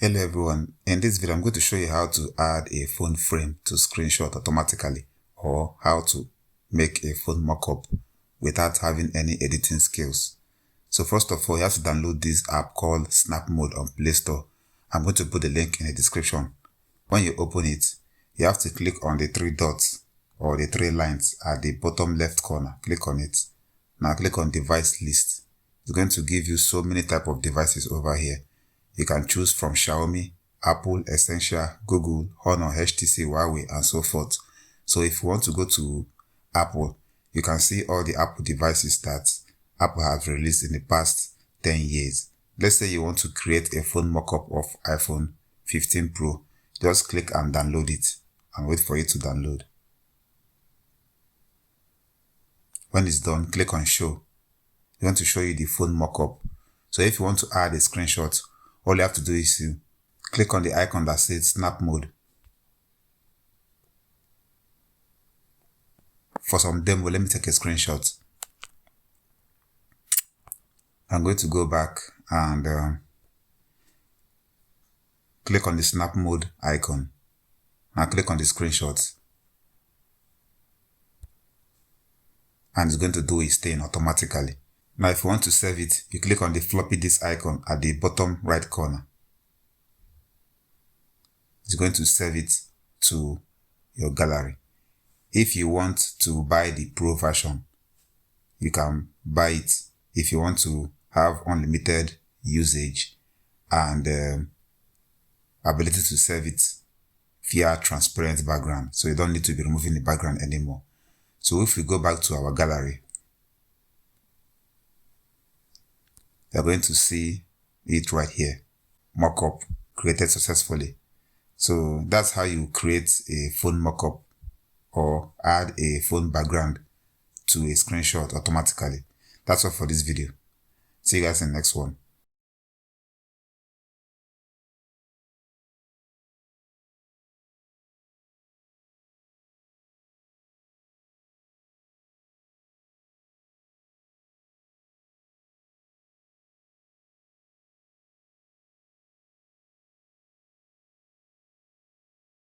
Hello everyone, in this video I'm going to show you how to add a phone frame to screenshot automatically, or how to make a phone mockup without having any editing skills. So first of all, you have to download this app called Snapmod on Play Store. I'm going to put the link in the description. When you open it, you have to click on the three dots or the three lines at the bottom left corner. Click on it. Now click on device list. It's going to give you so many types of devices over here. You can choose from Xiaomi, Apple, Essential, Google, Honor, HTC, Huawei, and so forth. So if you want to go to Apple, you can see all the Apple devices that Apple has released in the past 10 years. Let's say you want to create a phone mockup of iPhone 15 Pro. Just click and download it and wait for it to download. When it's done, click on show. You want to show you the phone mockup. So if you want to add a screenshot, all you have to do is to click on the icon that says Snap Mode. For some demo, let me take a screenshot. I'm going to go back and click on the Snap Mode icon. Now click on the screenshot. And it's going to do its thing automatically. Now if you want to save it, you click on the floppy disk icon at the bottom right corner. It's going to save it to your gallery. If you want to buy the Pro version, you can buy it. If you want to have unlimited usage and ability to save it via transparent background, so you don't need to be removing the background anymore. So if we go back to our gallery, you're going to see it right here. Mockup created successfully. So that's how you create a phone mockup or add a phone background to a screenshot automatically. That's all for this video. See you guys in the next one.